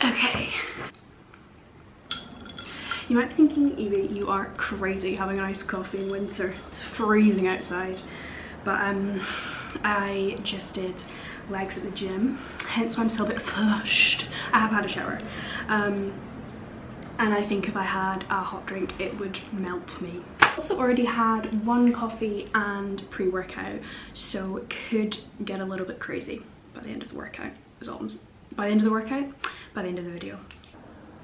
Okay. You might be thinking, Evie, you are crazy having an iced coffee in winter. It's freezing outside. But I just did legs at the gym, hence why I'm still a bit flushed. I have had a shower. And I think if I had a hot drink, it would melt me. I also already had one coffee and pre-workout, so it could get a little bit crazy by the end of the workout. By the end of the workout? By the end of the video.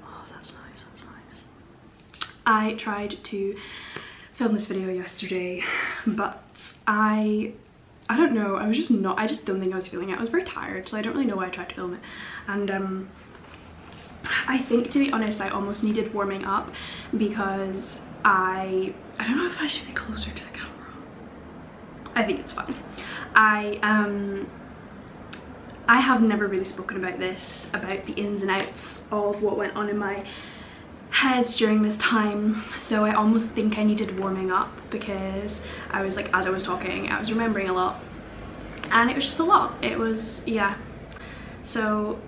Oh, that's nice, that's nice. I tried to film this video yesterday, but I don't know, I just don't think I was feeling it. I was very tired, so I don't really know why I tried to film it. And I think, to be honest, I almost needed warming up because I don't know if I should be closer to the camera. I think it's fine. I have never really spoken about this, about the ins and outs of what went on in my head during this time, so I almost think I needed warming up because I was like, as I was talking, I was remembering a lot and it was just a lot. It was, yeah. So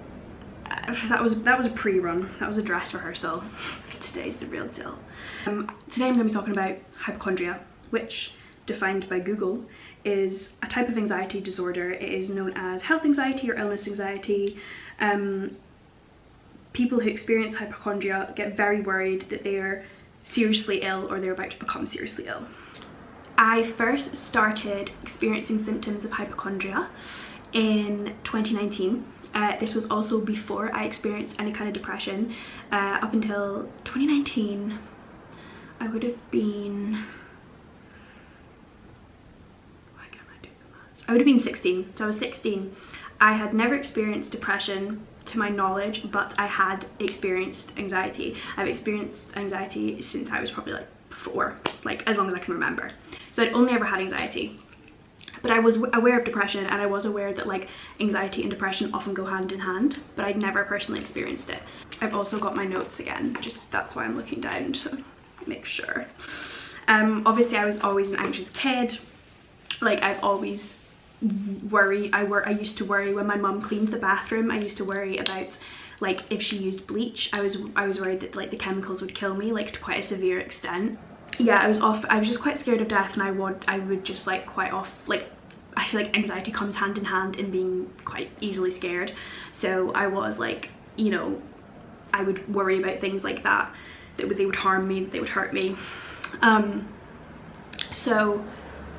that was a pre-run, that was a dress rehearsal. Today's the real deal. Today I'm going to be talking about hypochondria, which, defined by Google, is a type of anxiety disorder. It is known as health anxiety or illness anxiety. People who experience hypochondria get very worried that they are seriously ill or they're about to become seriously ill. I first started experiencing symptoms of hypochondria in 2019. This was also before I experienced any kind of depression. Up until 2019, I would have been, I would have been 16, so I was 16. I had never experienced depression to my knowledge, but I had experienced anxiety. I've experienced anxiety since I was probably like 4, like as long as I can remember. So I'd only ever had anxiety. But I was aware of depression, and I was aware that like anxiety and depression often go hand in hand, but I'd never personally experienced it. I've also got my notes again, just that's why I'm looking down to make sure. Obviously I was always an anxious kid. Like I've always worried, I used to worry when my mum cleaned the bathroom. I used to worry about like if she used bleach. I was worried that like the chemicals would kill me, like to quite a severe extent. Yeah, I was just quite scared of death, and I would just like quite off, like I feel like anxiety comes hand in hand in being quite easily scared. So I was like, you know, I would worry about things like that, that they would harm me, that they would hurt me. So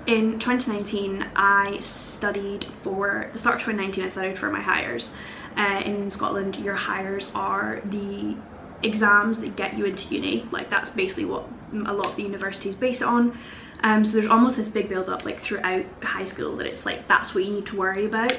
in 2019 I studied, for the start of 2019 I studied for my hires. In Scotland, your hires are the exams that get you into uni. Like that's basically what a lot of the universities base it on. So there's almost this big build up like throughout high school that it's like that's what you need to worry about.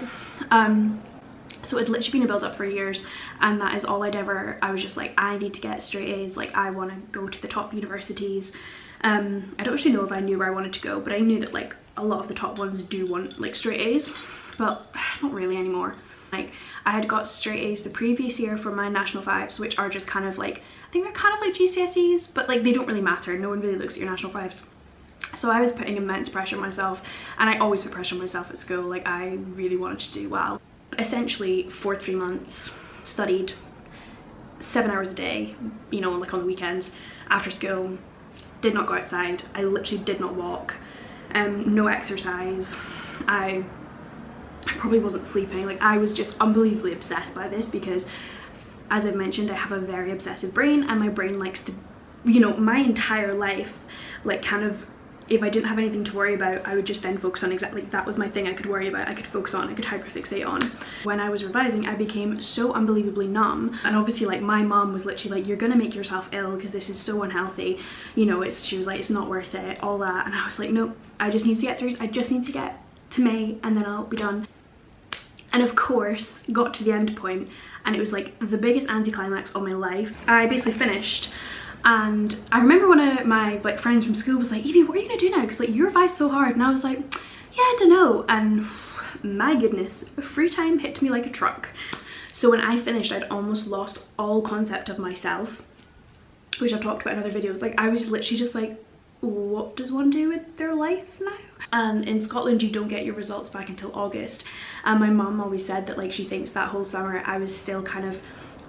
So it'd literally been a build up for years, and that is all I was just like, I need to get straight A's, like I want to go to the top universities. I don't actually know if I knew where I wanted to go, but I knew that like a lot of the top ones do want like straight A's, but not really anymore. Like I had got straight A's the previous year for my national 5s, which are just kind of like, I think they're kind of like GCSEs, but like they don't really matter. No one really looks at your national 5s. So I was putting immense pressure on myself, and I always put pressure on myself at school. Like I really wanted to do well. Essentially for 3 months studied 7 hours a day, you know, like on the weekends, after school, did not go outside. I literally did not walk, no exercise. I probably wasn't sleeping. Like I was just unbelievably obsessed by this because, as I've mentioned, I have a very obsessive brain, and my brain likes to, you know, my entire life, like kind of, if I didn't have anything to worry about, I would just then focus on exactly, that was my thing I could worry about, I could focus on, I could hyperfixate on. When I was revising, I became so unbelievably numb, and obviously like my mom was literally like, you're gonna make yourself ill because this is so unhealthy, you know, she was like, it's not worth it, all that. And I was like, no, I just need to get through, I just need to get to May and then I'll be done. And of course got to the end point, and it was like the biggest anticlimax of my life. I basically finished, and I remember one of my like friends from school was like, Evie, what are you gonna do now, because like you revised so hard? And I was like, yeah, I don't know. And my goodness, free time hit me like a truck. So when I finished, I'd almost lost all concept of myself, which I've talked about in other videos. Like I was literally just like, what does one do with their life now? And in Scotland you don't get your results back until August, and my mum always said that like she thinks that whole summer I was still kind of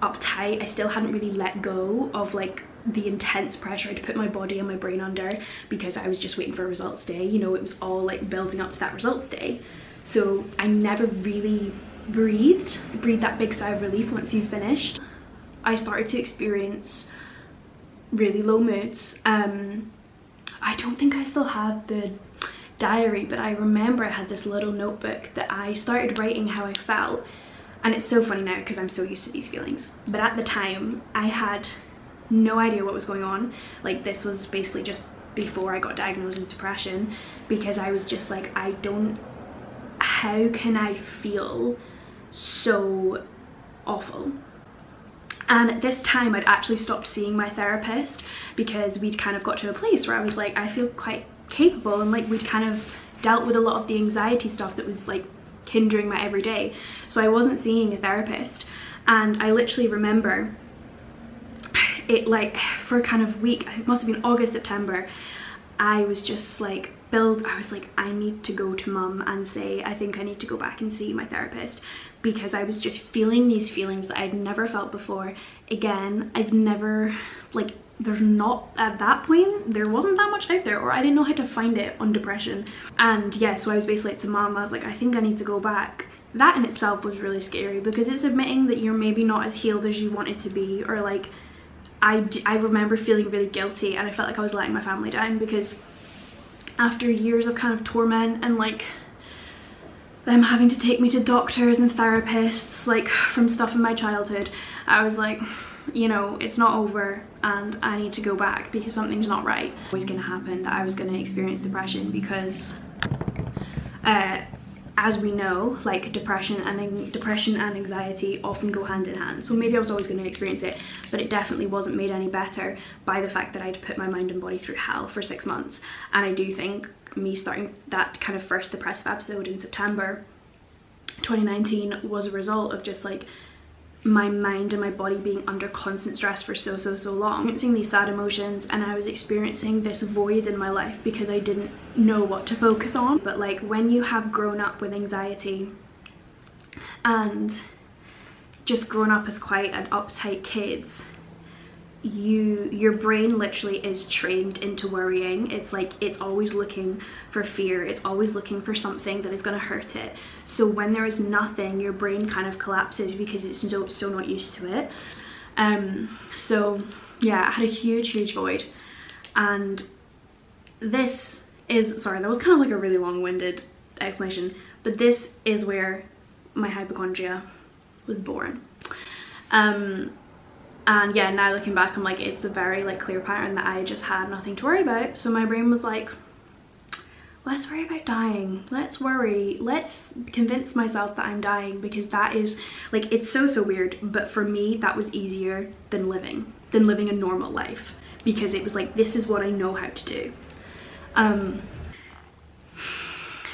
uptight. I still hadn't really let go of like the intense pressure to put my body and my brain under, because I was just waiting for a results day. You know, it was all like building up to that results day. So I never really breathed that big sigh of relief once you finished. I started to experience really low moods. I don't think I still have the diary, but I remember I had this little notebook that I started writing how I felt. And it's so funny now because I'm so used to these feelings, but at the time I had no idea what was going on. Like, this was basically just before I got diagnosed with depression, because I was just like, how can I feel so awful? And at this time I'd actually stopped seeing my therapist, because we'd kind of got to a place where I was like, I feel quite capable, and like we'd kind of dealt with a lot of the anxiety stuff that was like hindering my everyday. So I wasn't seeing a therapist, and I literally remember it, like for a kind of week, it must have been August, September, I was just like I was like, I need to go to mum and say I think I need to go back and see my therapist, because I was just feeling these feelings that I'd never felt before. Again, I've never, like, there's not, at that point there wasn't that much out there, or I didn't know how to find it on depression. And yeah, so I was basically like to mum, I was like, I think I need to go back. That in itself was really scary, because it's admitting that you're maybe not as healed as you wanted to be, or like I remember feeling really guilty, and I felt like I was letting my family down, because after years of kind of torment and like them having to take me to doctors and therapists, like from stuff in my childhood, I was like, you know, it's not over and I need to go back, because something's not right. It was going to happen that I was going to experience depression, because as we know, like depression and anxiety often go hand in hand. So maybe I was always going to experience it, but it definitely wasn't made any better by the fact that I'd put my mind and body through hell for 6 months. And I do think me starting that kind of first depressive episode in September 2019 was a result of just like my mind and my body being under constant stress for so long, experiencing these sad emotions, and I was experiencing this void in my life because I didn't know what to focus on. But like, when you have grown up with anxiety and just grown up as quite an uptight kid, your brain literally is trained into worrying. It's like, it's always looking for fear, it's always looking for something that is going to hurt it. So when there is nothing, your brain kind of collapses because it's so not used to it. So yeah, I had a huge void. And this is, sorry, that was kind of like a really long-winded explanation, but this is where my hypochondria was born. And yeah, now looking back, I'm like, it's a very like clear pattern that I just had nothing to worry about. So my brain was like, let's worry about dying, let's convince myself that I'm dying, because that is like, it's so weird, but for me that was easier than living a normal life, because it was like, this is what I know how to do.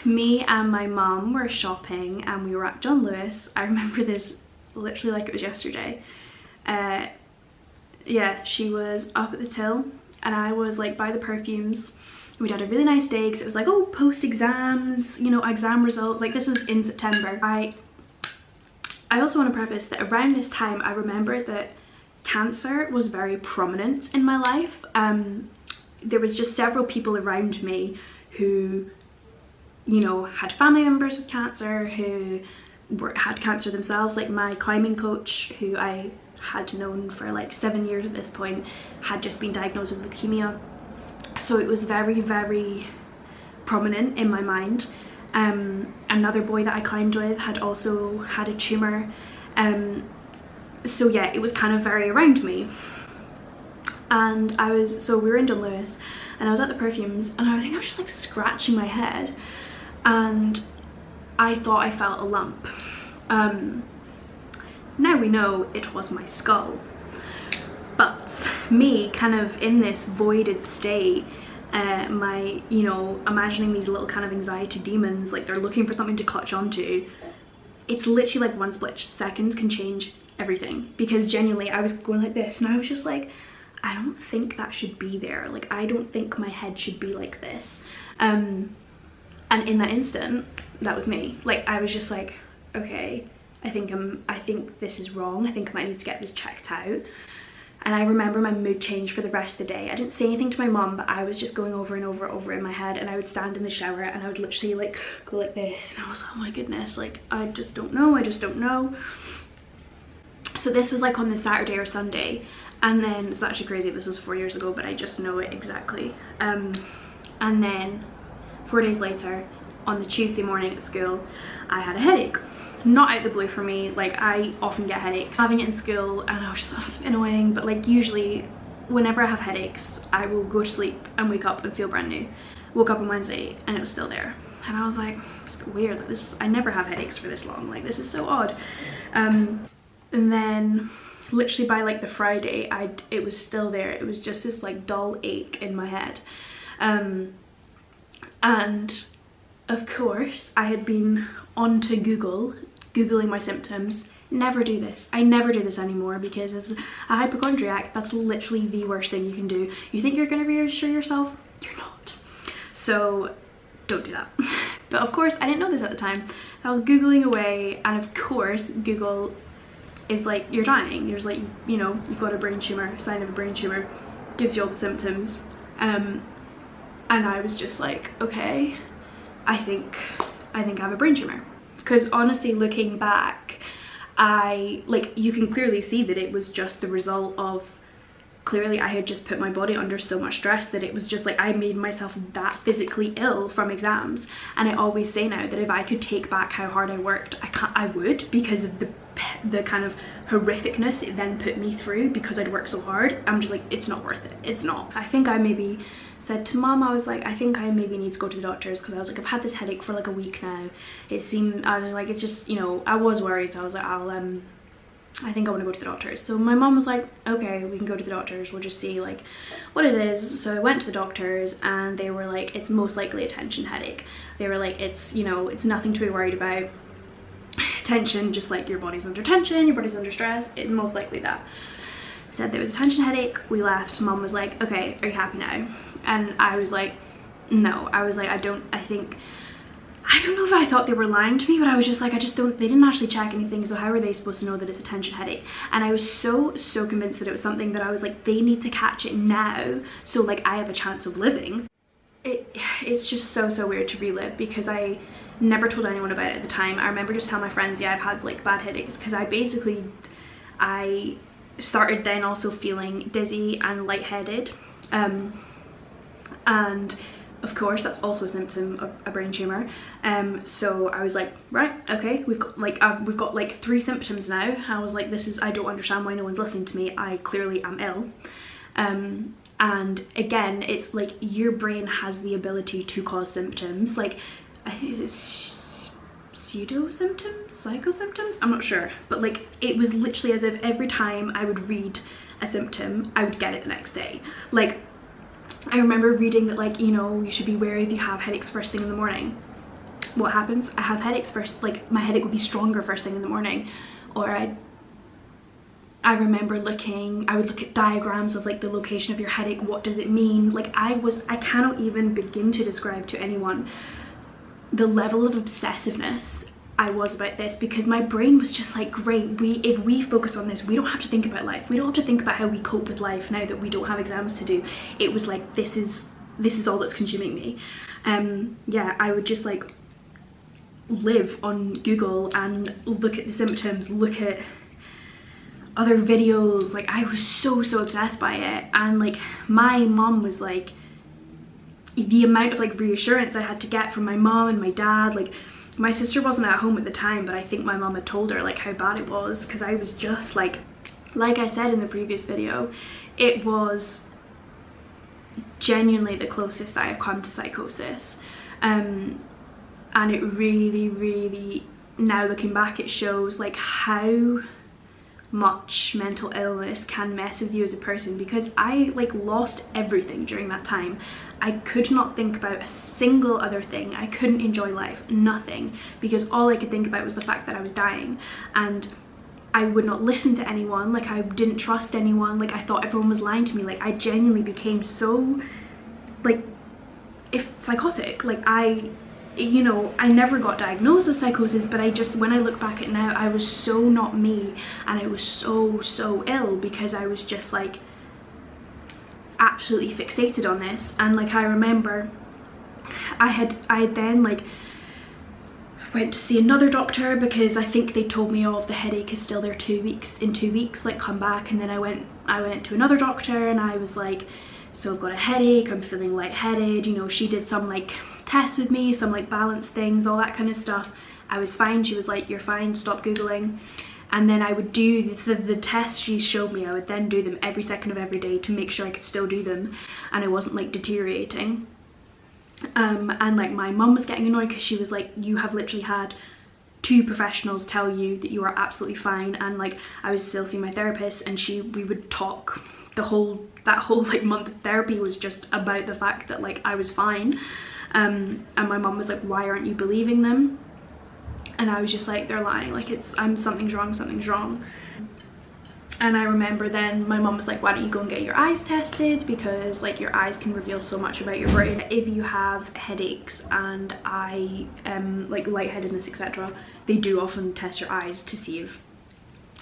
Me and my mum were shopping and we were at John Lewis. I remember this literally like it was yesterday. Yeah, she was up at the till and I was like by the perfumes. We'd had a really nice day because it was like, oh, post exams, you know, exam results. Like, this was in September. I also want to preface that around this time I remember that cancer was very prominent in my life. There was just several people around me who, you know, had family members with cancer, who had cancer themselves. Like my climbing coach, who I had known for like 7 years at this point, had just been diagnosed with leukemia. So it was very prominent in my mind. Another boy that I climbed with had also had a tumour. So yeah, it was kind of very around me. And so we were in John Lewis and I was at the perfumes and I think I was just like scratching my head and I thought I felt a lump. Now we know it was my skull, but me kind of in this voided state, you know, imagining these little kind of anxiety demons, like they're looking for something to clutch onto. It's literally like one split second can change everything, because genuinely I was going like this and I was just like, I don't think that should be there. Like, I don't think my head should be like this. And in that instant, that was me. Like, I was just like, okay, I think this is wrong. I think I might need to get this checked out. And I remember my mood changed for the rest of the day. I didn't say anything to my mum, but I was just going over and over in my head, and I would stand in the shower and I would literally like go like this, and I was like, oh my goodness, like I just don't know. So this was like on the Saturday or Sunday, and then it's actually crazy, this was 4 years ago, but I just know it exactly. And then 4 days later, on the Tuesday morning at school, I had a headache. Not out of the blue for me, like I often get headaches. Having it in school, and I was just, oh, it's a bit annoying, but like usually whenever I have headaches, I will go to sleep and wake up and feel brand new. Woke up on Wednesday and it was still there, and I was like, it's a bit weird, like this, I never have headaches for this long, like this is so odd. And then literally by like the Friday, it was still there. It was just this like dull ache in my head. And of course I had been onto Googling my symptoms. Never do this. I never do this anymore, because as a hypochondriac, that's literally the worst thing you can do. You think you're gonna reassure yourself? You're not. So don't do that. But of course, I didn't know this at the time. So I was Googling away, and of course, Google is like, you're dying. There's like, you know, you've got a brain tumor, sign of a brain tumor, gives you all the symptoms. And I was just like, okay, I think I have a brain tumor. Because honestly, looking back, you can clearly see that it was just the result of, clearly I had just put my body under so much stress that it was just like I made myself that physically ill from exams. And I always say now that if I could take back how hard I worked, I would, because of the kind of horrificness it then put me through, because I'd worked so hard. I'm just like, it's not worth it. It's not. I think I maybe said to mom, I was like, I think I maybe need to go to the doctors, because I was like, I've had this headache for like a week now. I was like, it's just, you know, I was worried. So I was like, I think I want to go to the doctors. So my mom was like, okay, we can go to the doctors, we'll just see like what it is. So I went to the doctors, and they were like, it's most likely a tension headache. They were like, it's, you know, it's nothing to be worried about. Tension, just like your body's under tension, your body's under stress, it's most likely that. Said there was a tension headache. We left. Mom was like, okay, are you happy now? And I was like, no. I was like, I don't know if I thought they were lying to me, but I was just like, they didn't actually check anything, so how are they supposed to know that it's a tension headache? And I was so convinced that it was something that I was like, they need to catch it now, so like I have a chance of living. It's just so weird to relive, because I never told anyone about it at the time. I remember just telling my friends, yeah, I've had like bad headaches, because I started then also feeling dizzy and lightheaded. And of course that's also a symptom of a brain tumor. So I was like, right, okay, we've got like 3 symptoms now. I was like, I don't understand why no one's listening to me. I clearly am ill. And again, it's like your brain has the ability to cause symptoms. Like, I think, is it pseudo symptoms, psycho symptoms? I'm not sure, but like it was literally as if every time I would read a symptom, I would get it the next day. Like, I remember reading that, like, you know, you should be wary if you have headaches first thing in the morning. What happens? I have headaches first, like my headache would be stronger first thing in the morning. Or I remember I would look at diagrams of like the location of your headache, what does it mean? Like I cannot even begin to describe to anyone the level of obsessiveness I was about this, because my brain was just like, great, if we focus on this, we don't have to think about life. We don't have to think about how we cope with life now that we don't have exams to do. It was like, this is all that's consuming me. Yeah, I would just like live on Google and look at the symptoms, look at other videos. Like I was so obsessed by it. And like my mom was like, the amount of like reassurance I had to get from my mom and my dad, like my sister wasn't at home at the time, but I think my mom had told her like how bad it was, because I was just like I said in the previous video, it was genuinely the closest I have come to psychosis. And it really, now looking back, it shows like how much mental illness can mess with you as a person, because I like lost everything during that time. I could not think about a single other thing. I couldn't enjoy life, nothing, because all I could think about was the fact that I was dying. And I would not listen to anyone. Like I didn't trust anyone. Like I thought everyone was lying to me. Like I genuinely became so like psychotic. Like you know, I never got diagnosed with psychosis, but I just, when I look back at it now, I was so not me, and I was so ill because I was just like absolutely fixated on this. And like I remember I had then like went to see another doctor because I think they told me, oh, the headache is still there 2 weeks, in 2 weeks, like come back. And then I went to another doctor and I was like, so I've got a headache, I'm feeling lightheaded, you know. She did some like tests with me, some like balance things, all that kind of stuff. I was fine. She was like, you're fine, stop googling. And then I would do the tests she showed me. I would then do them every second of every day to make sure I could still do them and I wasn't like deteriorating. And like my mum was getting annoyed because she was like, you have literally had 2 professionals tell you that you are absolutely fine. And like I was still seeing my therapist, and we would talk that whole like month of therapy was just about the fact that like I was fine. And my mum was like, why aren't you believing them? And I was just like, they're lying, like something's wrong. And I remember then my mum was like, why don't you go and get your eyes tested, because like your eyes can reveal so much about your brain. If you have headaches and like lightheadedness, etc., they do often test your eyes to see if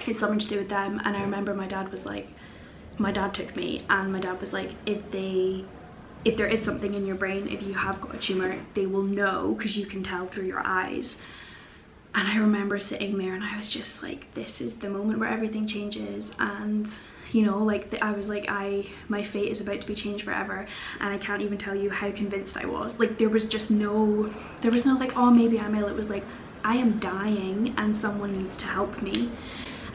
it's something to do with them. And I remember my dad took me, and my dad was like, if there is something in your brain, if you have got a tumour, they will know because you can tell through your eyes. And I remember sitting there and I was just like, this is the moment where everything changes. And you know, like I was like, my fate is about to be changed forever. And I can't even tell you how convinced I was. Like there was no like, oh maybe I'm ill. It was like, I am dying and someone needs to help me.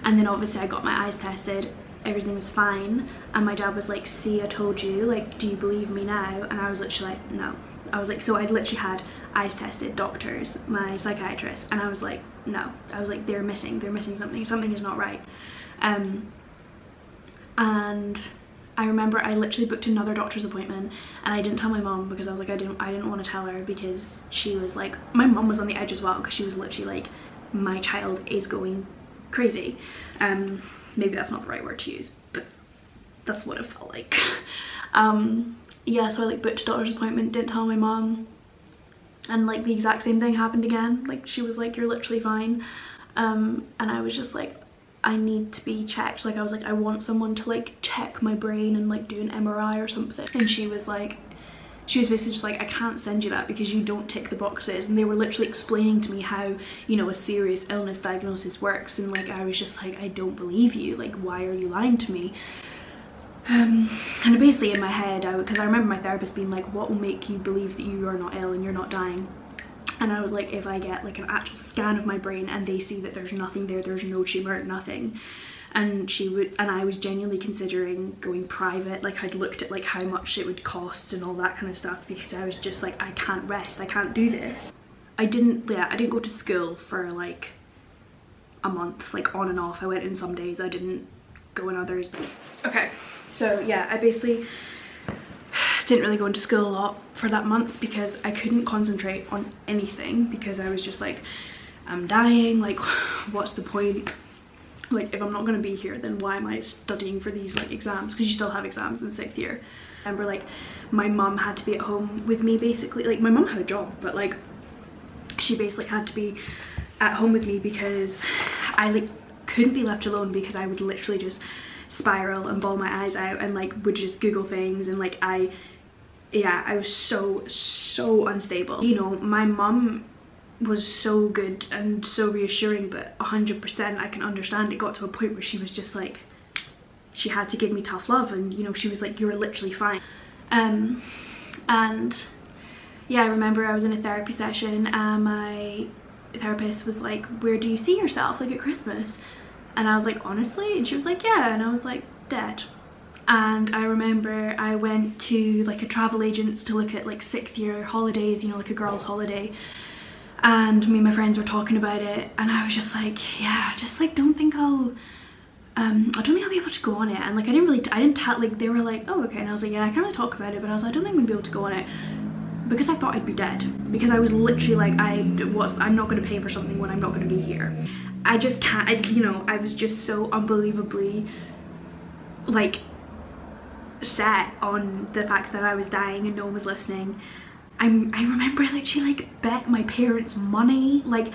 And then obviously I got my eyes tested, everything was fine, and my dad was like, see, I told you, like, do you believe me now? And I was literally like, no. I was like, so I'd literally had eyes tested, doctors, my psychiatrist, and I was like, no. I was like, they're missing something is not right. And I remember I literally booked another doctor's appointment, and I didn't tell my mom because I was like, I didn't want to tell her, because she was like, my mom was on the edge as well, because she was literally like, my child is going crazy. Maybe that's not the right word to use, but that's what it felt like. Yeah, so I like booked a doctor's appointment, didn't tell my mom, and like the exact same thing happened again. Like she was like, you're literally fine. And I was just like, I need to be checked. Like I was like, I want someone to like check my brain and like do an MRI or something. And she was basically just like, I can't send you that because you don't tick the boxes. And they were literally explaining to me how, you know, a serious illness diagnosis works. And like I was just like, I don't believe you, like why are you lying to me? And basically in my head, because I remember my therapist being like, what will make you believe that you are not ill and you're not dying? And I was like, if I get like an actual scan of my brain and they see that there's nothing there, there's no tumour, nothing. And I was genuinely considering going private. Like I'd looked at like how much it would cost and all that kind of stuff, because I was just like, I can't rest, I can't do this. I didn't go to school for like a month, like on and off. I went in some days, I didn't go in others. Okay, so yeah, I basically didn't really go into school a lot for that month because I couldn't concentrate on anything, because I was just like, I'm dying, like what's the point? Like if I'm not going to be here, then why am I studying for these like exams? Because you still have exams in 6th year. I remember like my mum had to be at home with me basically. Like my mum had a job, but like she basically had to be at home with me because I like couldn't be left alone, because I would literally just spiral and bawl my eyes out and like would just Google things. And like I was so unstable. You know, my mum was so good and so reassuring, but 100% I can understand it got to a point where she was just like, she had to give me tough love, and you know, she was like, you're literally fine. And yeah, I remember I was in a therapy session and my therapist was like, where do you see yourself like at Christmas? And I was like, honestly? And she was like, yeah. And I was like, dead. And I remember I went to like a travel agent's to look at like 6th year holidays, you know, like a girl's holiday. And me and my friends were talking about it, and I was just like, yeah, just like don't think I'll be able to go on it. And like I didn't tell, like they were like, oh okay, and I was like, yeah, I can't really talk about it, but I was like, I don't think I'm gonna be able to go on it, because I thought I'd be dead, because I was literally like, I'm not going to pay for something when I'm not going to be here. I just can't, you know, I was just so unbelievably like set on the fact that I was dying and no one was listening. I remember I literally like bet my parents money, like,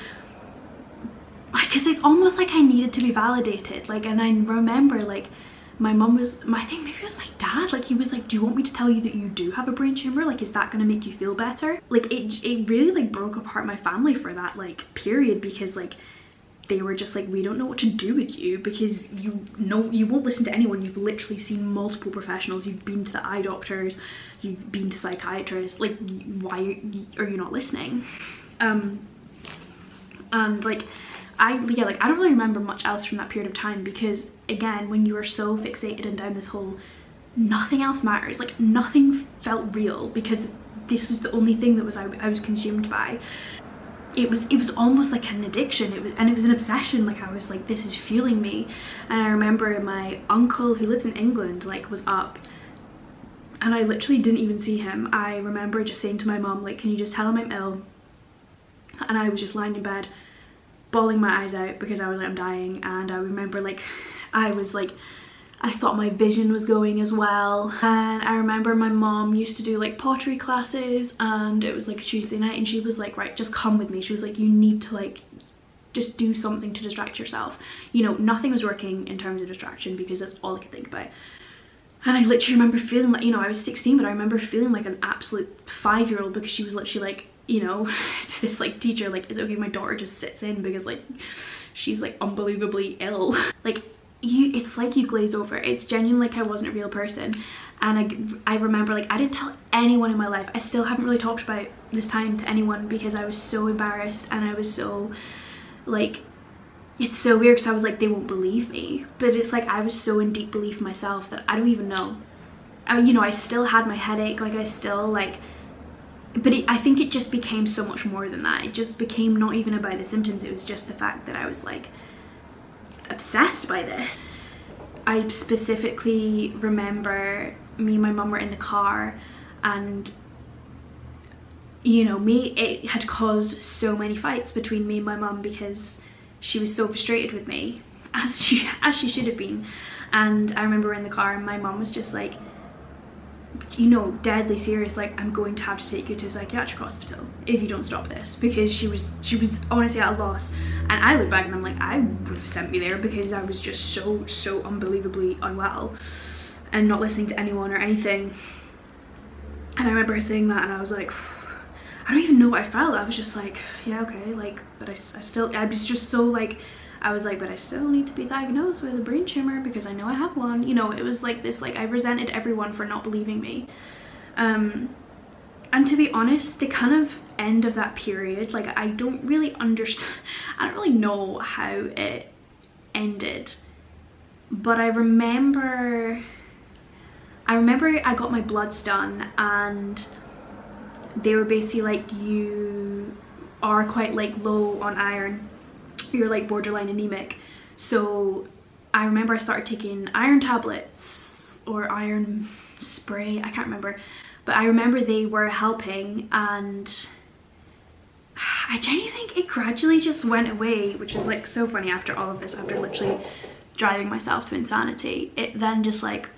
because it's almost like I needed to be validated. Like, and I remember like my mum was, I think maybe it was my dad, like he was like, do you want me to tell you that you do have a brain tumor? Like, is that gonna make you feel better? Like it really like broke apart my family for that like period, because like they were just like, we don't know what to do with you, because you won't listen to anyone. You've literally seen multiple professionals, you've been to the eye doctors, you've been to psychiatrists, like why are you not listening? And like I don't really remember much else from that period of time, because again, when you are so fixated and down this whole nothing else matters, like nothing felt real, because this was the only thing that I was consumed by. It was almost like an addiction. It was an obsession. Like I was like, this is fueling me. And I remember my uncle, who lives in England, like was up, and I literally didn't even see him. I remember just saying to my mom, like, can you just tell him I'm ill? And I was just lying in bed bawling my eyes out because I was like, I'm dying. And I remember like I thought my vision was going as well. And I remember my mom used to do like pottery classes, and it was like a Tuesday night, and she was like, right, just come with me. She was like, you need to like just do something to distract yourself. You know, nothing was working in terms of distraction, because that's all I could think about. And I literally remember feeling like, you know, I was 16, but I remember feeling like an absolute 5-year-old, because she was literally like, you know, to this like teacher, like, is it okay if my daughter just sits in, because like she's like unbelievably ill. Like it's like you glaze over. It's genuinely like I wasn't a real person. And I remember like I didn't tell anyone in my life. I still haven't really talked about this time to anyone, because I was so embarrassed, and I was so like, it's so weird, because I was like, they won't believe me. But it's like I was so in deep belief myself that I don't even know. You know, I still had my headache, like I still like, but I think it just became so much more than that. It just became not even about the symptoms, it was just the fact that I was like obsessed by this. I specifically remember me and my mum were in the car, and you know, it had caused so many fights between me and my mum, because she was so frustrated with me, as she should have been. And I remember we're in the car, and my mum was just like, you know, deadly serious, like, I'm going to have to take you to a psychiatric hospital if you don't stop this, because she was honestly at a loss. And I look back and I'm like, I would have sent me there, because I was just so unbelievably unwell and not listening to anyone or anything. And I remember her saying that, and I was like, I don't even know what I felt. I was just like, yeah, okay, like, but I was just so like, I was like, but I still need to be diagnosed with a brain tumor, because I know I have one. You know, it was like this, like I resented everyone for not believing me. And to be honest, the kind of end of that period, like I don't really understand, I don't really know how it ended, but I remember I got my bloods done, and they were basically like, you are quite like low on iron, you're like borderline anemic. So I remember I started taking iron tablets or iron spray, I can't remember, but I remember they were helping, and I genuinely think it gradually just went away, which is like so funny. After all of this, after literally driving myself to insanity, it then just like,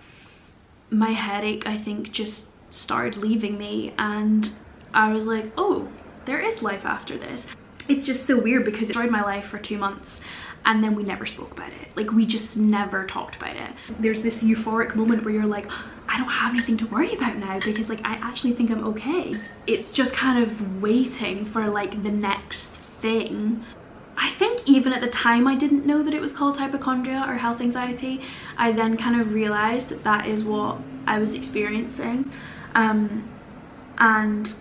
my headache I think just started leaving me, and I was like, oh, there is life after this. It's just so weird, because it destroyed my life for 2 months, and then we never spoke about it. Like, we just never talked about it. There's this euphoric moment where you're like, I don't have anything to worry about now, because like I actually think I'm okay. It's just kind of waiting for like the next thing. I think even at the time I didn't know that it was called hypochondria or health anxiety. I then kind of realized that that is what I was experiencing, and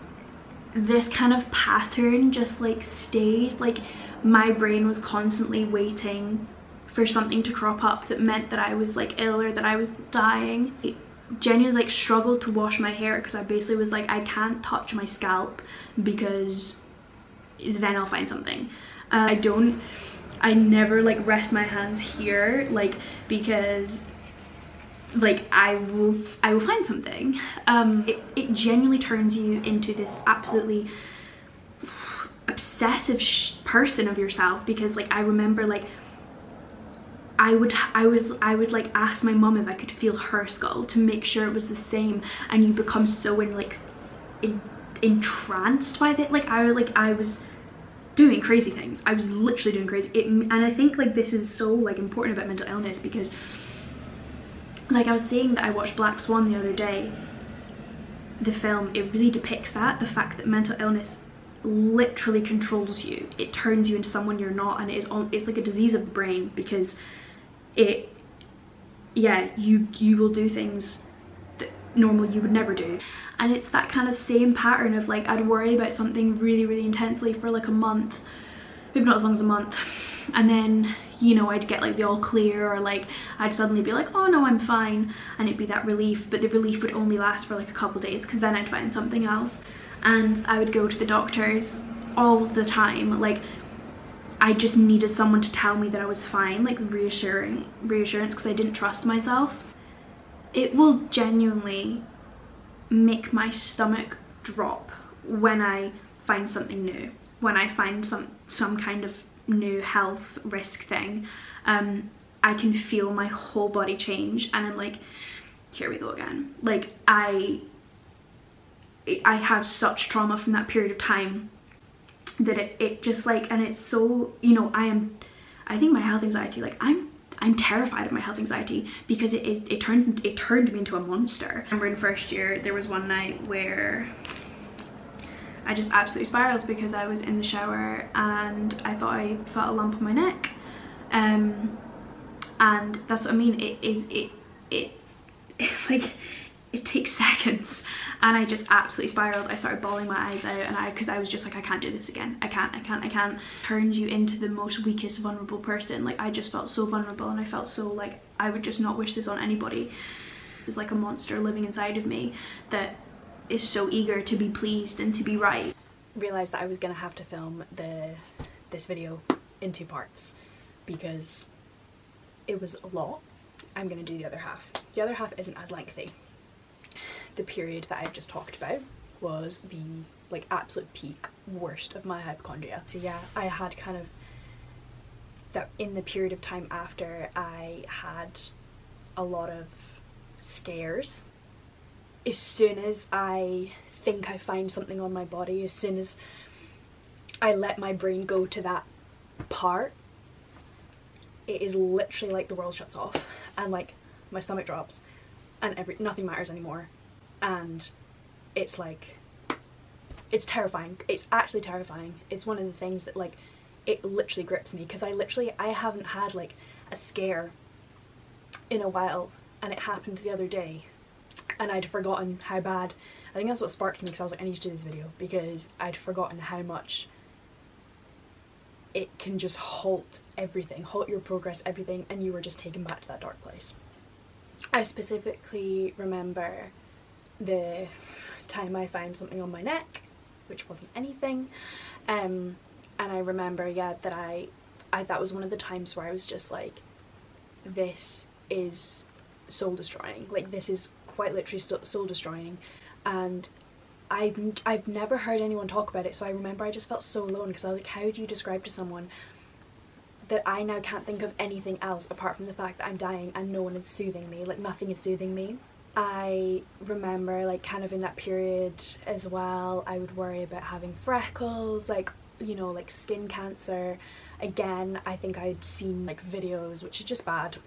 this kind of pattern just like stayed. Like, my brain was constantly waiting for something to crop up that meant that I was like ill or that I was dying. I genuinely like struggled to wash my hair, because I basically was like, I can't touch my scalp because then I'll find something. I never like rest my hands here, like, because like I will find something. It genuinely turns you into this absolutely obsessive person of yourself, because like I remember like I would like ask my mum if I could feel her skull to make sure it was the same, and you become so entranced by it. Like I was doing crazy things. I was literally doing crazy and I think like this is so like important about mental illness, because like I was saying that I watched Black Swan the other day, the film. It really depicts that, the fact that mental illness literally controls you. It turns you into someone you're not, and it's like a disease of the brain, because you will do things that normally you would never do. And it's that kind of same pattern of like, I'd worry about something really, really intensely for like a month, maybe not as long as a month, and then, you know, I'd get like the all clear, or like I'd suddenly be like, oh no, I'm fine, and it'd be that relief, but the relief would only last for like a couple days, because then I'd find something else. And I would go to the doctors all the time. Like I just needed someone to tell me that I was fine, like reassurance, because I didn't trust myself. It will genuinely make my stomach drop when I find something new, when I find some kind of new health risk thing. I can feel my whole body change, and I'm like, here we go again. Like I have such trauma from that period of time that it just like, and it's so, you know, I think my health anxiety, like I'm terrified of my health anxiety, because it turned me into a monster. I remember in first year there was one night where I just absolutely spiraled, because I was in the shower and I thought I felt a lump on my neck, and that's what I mean. It like, it takes seconds, and I just absolutely spiraled. I started bawling my eyes out, and because I was just like, I can't do this again. I can't. Turns you into the most weakest, vulnerable person. Like I just felt so vulnerable, and I felt so like I would just not wish this on anybody. It's like a monster living inside of me that is so eager to be pleased and to be right. Realised that I was gonna have to film this video in 2 parts, because it was a lot. I'm gonna do the other half. The other half isn't as lengthy. The period that I've just talked about was the like absolute peak worst of my hypochondria. So yeah, I had kind of that in the period of time after I had a lot of scares. As soon as I think I find something on my body, as soon as I let my brain go to that part, it is literally like the world shuts off, and like my stomach drops, and nothing matters anymore. And it's like, it's terrifying. It's actually terrifying. It's one of the things that like, it literally grips me, because I haven't had like a scare in a while, and it happened the other day, and I'd forgotten how bad. I think that's what sparked me, because I was like, I need to do this video, because I'd forgotten how much it can just halt everything, halt your progress, everything, and you were just taken back to that dark place. I specifically remember the time I found something on my neck, which wasn't anything, and I remember, yeah, that I that was one of the times where I was just like, this is soul destroying. Like this is quite literally soul destroying, and I've never heard anyone talk about it. So I remember I just felt so alone, because I was like, how do you describe to someone that I now can't think of anything else apart from the fact that I'm dying, and no one is soothing me, like nothing is soothing me. I remember like kind of in that period as well, I would worry about having freckles, like, you know, like skin cancer. Again, I think I'd seen like videos, which is just bad.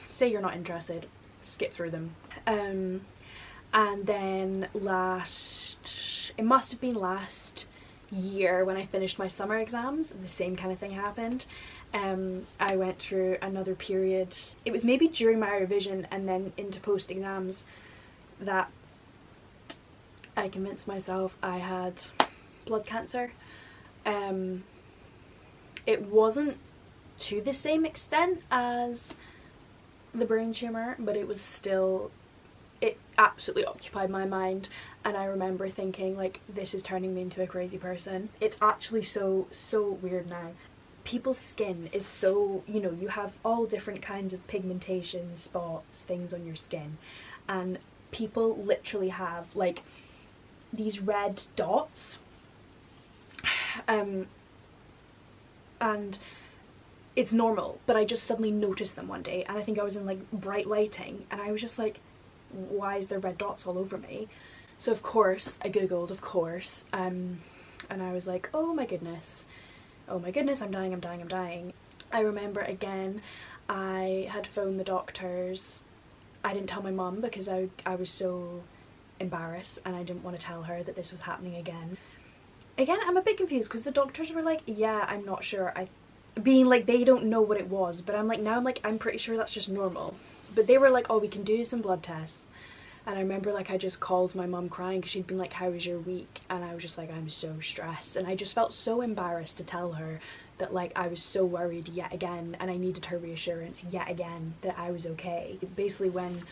Say you're not interested, skip through them. And then it must have been last year when I finished my summer exams, the same kind of thing happened. I went through another period, it was maybe during my revision and then into post exams, that I convinced myself I had blood cancer. It wasn't to the same extent as the brain tumour, but it was still, it absolutely occupied my mind, and I remember thinking like, this is turning me into a crazy person. It's actually so weird now. People's skin is so, you know, you have all different kinds of pigmentation, spots, things on your skin, and people literally have like these red dots, and it's normal, but I just suddenly noticed them one day, and I think I was in like bright lighting, and I was just like, why is there red dots all over me? So of course I googled, and I was like, oh my goodness, I'm dying. I remember again, I had phoned the doctors. I didn't tell my mum because I was so embarrassed and I didn't want to tell her that this was happening again. Again, I'm a bit confused because the doctors were like, yeah, I'm not sure. Being like, they don't know what it was, but I'm like, I'm pretty sure that's just normal. But they were like, oh, we can do some blood tests. And I remember like I just called my mum crying because she'd been like, how was your week? And I was just like, I'm so stressed. And I just felt so embarrassed to tell her that like I was so worried yet again, and I needed her reassurance yet again that I was okay. Basically when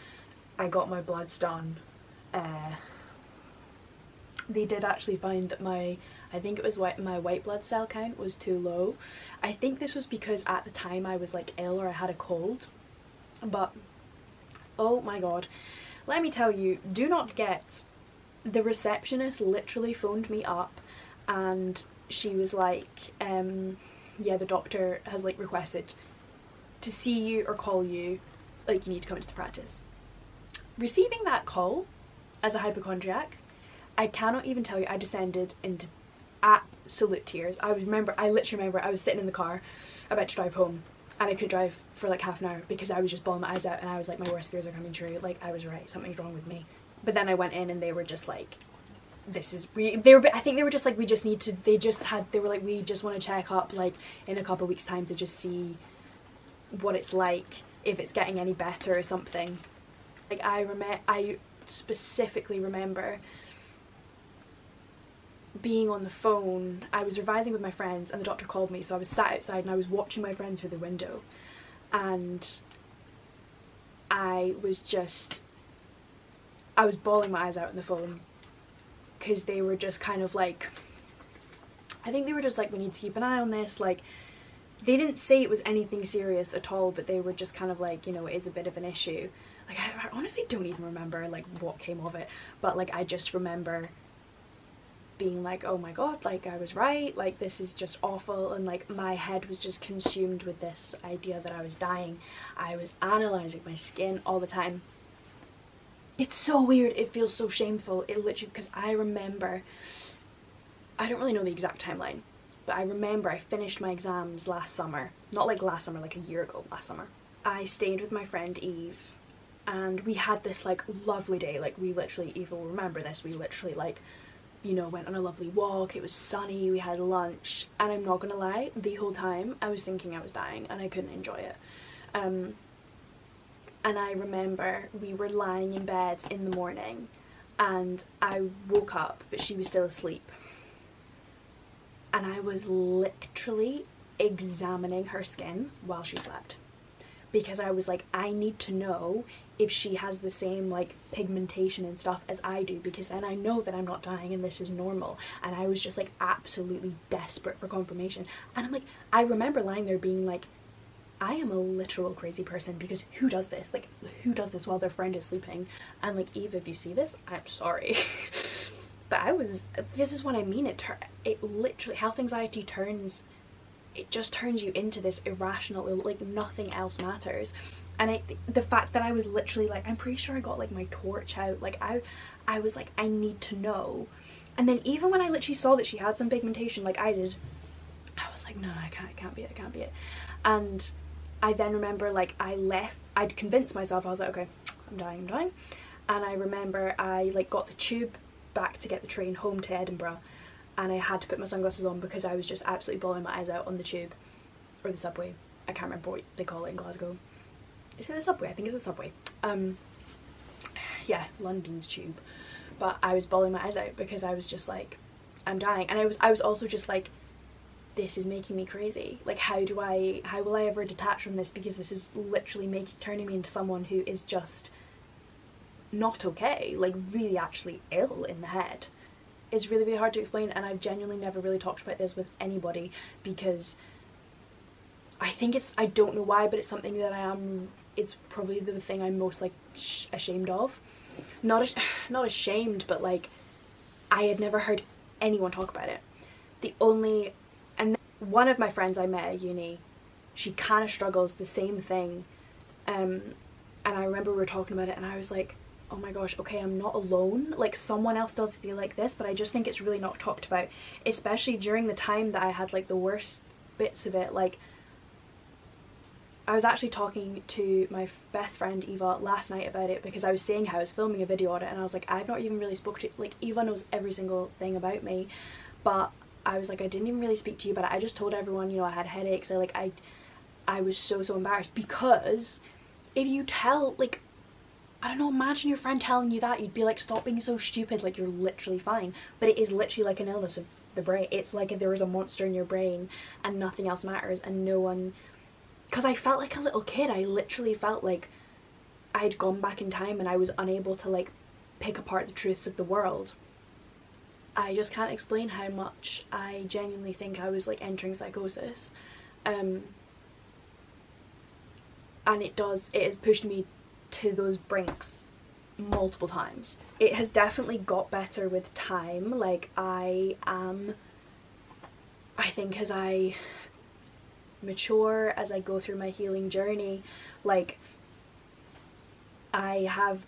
I got my bloods done, they did actually find that I think it was my white blood cell count was too low. I think this was because at the time I was like ill or I had a cold. But oh my god, let me tell you, do not get, the receptionist literally phoned me up and she was like, yeah, the doctor has like requested to see you or call you, like you need to come into the practice. Receiving that call as a hypochondriac, I cannot even tell you, I descended into absolute tears. I literally remember I was sitting in the car about to drive home and I couldn't drive for like half an hour because I was just bawling my eyes out and I was like, my worst fears are coming true, like I was right, something's wrong with me. But then I went in and they were just like, I think they were just like, we just want to check up like in a couple of weeks time to just see what it's like, if it's getting any better or something. Like I specifically remember being on the phone. I was revising with my friends and the doctor called me, so I was sat outside and I was watching my friends through the window, and I was bawling my eyes out on the phone because they were just kind of like, I think they were just like, we need to keep an eye on this. Like, they didn't say it was anything serious at all, but they were just kind of like, you know, it is a bit of an issue. Like, I honestly don't even remember like what came of it, but like I just remember being like, oh my god, like I was right, like this is just awful, and like my head was just consumed with this idea that I was dying. I was analysing my skin all the time. It's so weird, it feels so shameful, it literally, because I remember, I don't really know the exact timeline, but I remember I finished my exams last summer, not like last summer, like a year ago, last summer. I stayed with my friend Eve and we had this like lovely day, like we literally, Eve will remember this, we literally like, you know, went on a lovely walk, it was sunny, we had lunch, and I'm not gonna lie, the whole time I was thinking I was dying and I couldn't enjoy it. And I remember we were lying in bed in the morning and I woke up but she was still asleep, and I was literally examining her skin while she slept because I was like, I need to know if she has the same like pigmentation and stuff as I do, because then I know that I'm not dying and this is normal. And I was just like absolutely desperate for confirmation. And I'm like, I remember lying there being like, I am a literal crazy person, because who does this? Like, who does this while their friend is sleeping? And like, Eve, if you see this, I'm sorry. But this is what I mean, it literally, health anxiety just turns you into this irrational, like nothing else matters. And the fact that I was literally like, I'm pretty sure I got like my torch out, like I was like, I need to know. And then even when I literally saw that she had some pigmentation like I did, I was like, no, it can't be it. And I then remember like I'd convinced myself, I was like, okay, I'm dying. And I remember I like got the tube back to get the train home to Edinburgh, and I had to put my sunglasses on because I was just absolutely bawling my eyes out on the tube, or the subway, I can't remember what they call it in Glasgow. Is it the subway? I think it's the subway. Yeah, London's tube. But I was bawling my eyes out because I was just like, I'm dying. And I was also just like, this is making me crazy. Like, how will I ever detach from this? Because this is literally turning me into someone who is just not okay, like really actually ill in the head. It's really, really hard to explain, and I've genuinely never really talked about this with anybody because I think I don't know why, but it's something that it's probably the thing I'm most like ashamed of. Not ashamed, but like I had never heard anyone talk about it. And one of my friends I met at uni, she kind of struggles the same thing, and I remember we were talking about it and I was like, oh my gosh, okay, I'm not alone. Like, someone else does feel like this, but I just think it's really not talked about, especially during the time that I had like the worst bits of it. Like, I was actually talking to my best friend Eva last night about it, because I was saying how I was filming a video on it, and I was like, I've not even really spoke to, like, Eva knows every single thing about me, but I was like, I didn't even really speak to you about it. I just told everyone, you know, I had headaches. I was so embarrassed, because if you tell, like, I don't know, imagine your friend telling you that, you'd be like, stop being so stupid, like, you're literally fine. But it is literally like an illness of the brain. It's like if there was a monster in your brain and nothing else matters, and no one, because I felt like a little kid. I literally felt like I'd gone back in time and I was unable to, like, pick apart the truths of the world. I just can't explain how much I genuinely think I was, like, entering psychosis. And it has pushed me to those brinks multiple times. It has definitely got better with time. Like, I think as I mature, as I go through my healing journey, like, I'm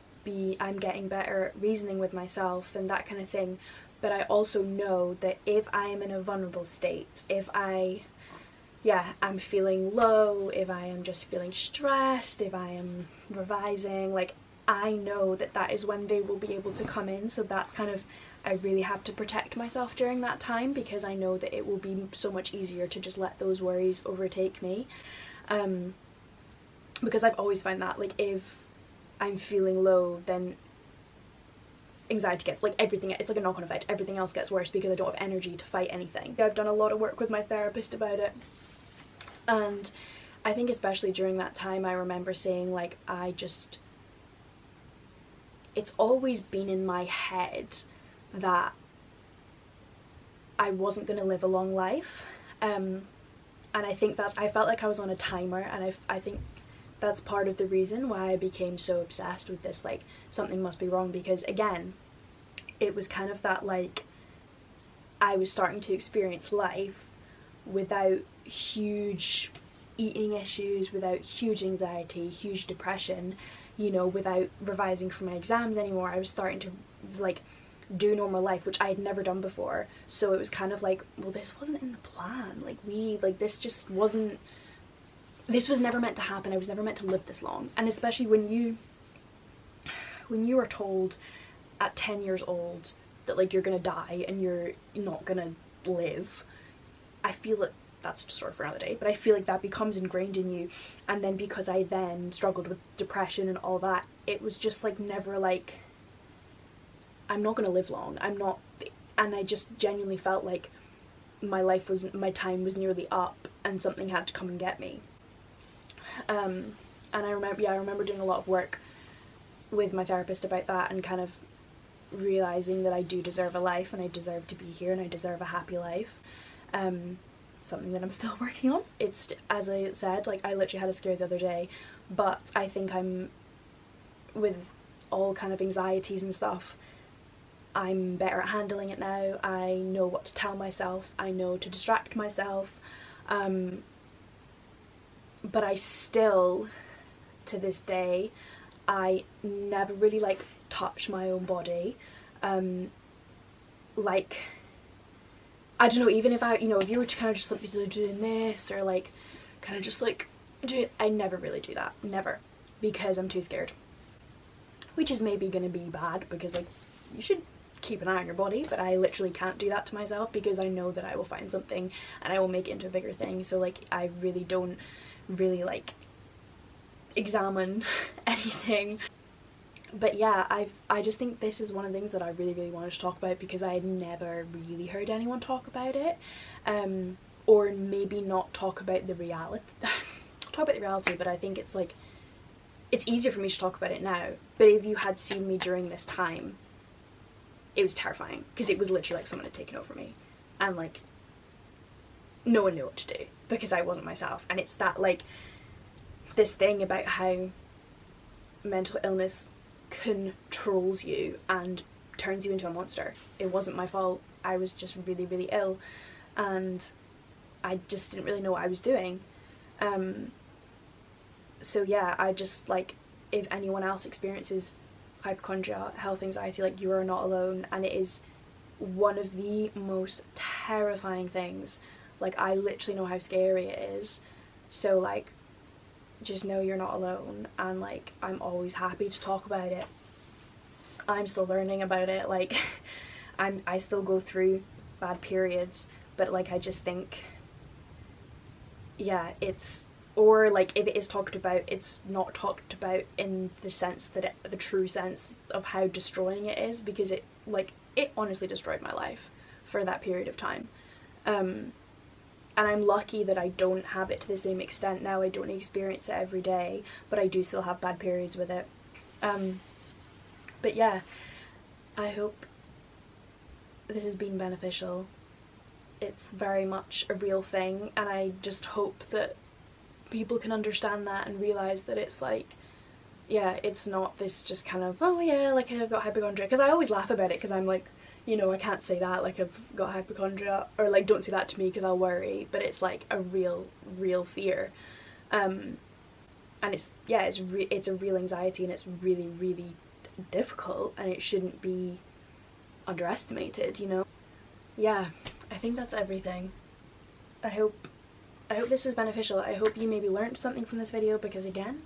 getting better at reasoning with myself and that kind of thing. But I also know that if I am in a vulnerable state, if I'm feeling low, if I am just feeling stressed, if I am revising, like, I know that is when they will be able to come in. So that's kind of, I really have to protect myself during that time, because I know that it will be so much easier to just let those worries overtake me. Because I've always found that, like, if I'm feeling low, then anxiety gets, like, everything, it's like a knock-on effect, everything else gets worse because I don't have energy to fight anything. I've done a lot of work with my therapist about it, and I think especially during that time I remember saying, like, it's always been in my head that I wasn't going to live a long life, and I think I felt like I was on a timer, and I think that's part of the reason why I became so obsessed with this, like, something must be wrong, because again, it was kind of that, like, I was starting to experience life without huge eating issues, without huge anxiety, huge depression, you know, without revising for my exams anymore. I was starting to, like, do normal life, which I had never done before. So it was kind of like, well, this wasn't in the plan. This just wasn't, this was never meant to happen. I was never meant to live this long. And especially when you are told at 10 years old that, like, you're gonna die and you're not gonna live, I feel that that's just sort of for another day, but I feel like that becomes ingrained in you. And then because I then struggled with depression and all that, it was just, like, never, like, I'm not gonna live long, I'm not, and I just genuinely felt like my time was nearly up and something had to come and get me. And I remember doing a lot of work with my therapist about that, and kind of realising that I do deserve a life, and I deserve to be here, and I deserve a happy life. Something that I'm still working on. It's, as I said, like, I literally had a scare the other day, but I think I'm, with all kind of anxieties and stuff, I'm better at handling it now. I know what to tell myself, I know to distract myself, but I still, to this day, I never really, like, touch my own body. Like, I don't know, even if if you were to kind of just let me doing this, or, like, kind of just, like, do it, I never really do that, never, because I'm too scared. Which is maybe going to be bad, because, like, you should keep an eye on your body, but I literally can't do that to myself, because I know that I will find something and I will make it into a bigger thing. So, like, I really don't really, like, examine anything. But yeah, I just think this is one of the things that I really, really wanted to talk about, because I had never really heard anyone talk about it, or maybe not talk about the reality. But I think it's, like, it's easier for me to talk about it now. But if you had seen me during this time, it was terrifying, because it was literally like someone had taken over me, and, like, no one knew what to do, because I wasn't myself. And it's that, like, this thing about how mental illness controls you and turns you into a monster. It wasn't my fault. I was just really, really ill, and I just didn't really know what I was doing. So yeah, I just, like, if anyone else experiences hypochondria, health anxiety, like, you are not alone, and it is one of the most terrifying things. Like, I literally know how scary it is, so like, just know you're not alone, and like, I'm always happy to talk about it. I'm still learning about it, like I still go through bad periods, but like, I just think, yeah, it's, or like, if it is talked about, it's not talked about in the sense that the true sense of how destroying it is, because it honestly destroyed my life for that period of time. And I'm lucky that I don't have it to the same extent now. I don't experience it every day, but I do still have bad periods with it. But yeah, I hope this has been beneficial. It's very much a real thing, and I just hope that people can understand that and realise that it's like, yeah, it's not this just kind of, oh yeah, like, I've got hypochondria, because I always laugh about it, because I'm like, you know, I can't say that, like, I've got hypochondria, or like, don't say that to me because I'll worry, but it's like a real fear. And it's, yeah, it's a real anxiety, and it's really, really difficult, and it shouldn't be underestimated, you know. Yeah, I think that's everything. I hope this was beneficial. I hope you maybe learned something from this video, because again,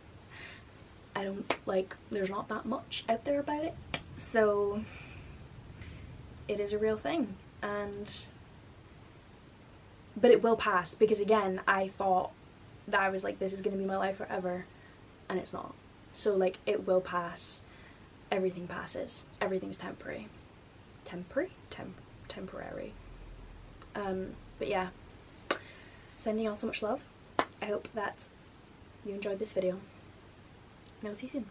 I don't, like, there's not that much out there about it, so it is a real thing, but it will pass, because again, I thought that I was like, this is going to be my life forever, and it's not. So like, it will pass. Everything passes. Everything's temporary. Temporary. But yeah, sending y'all so much love. I hope that you enjoyed this video, and I'll see you soon.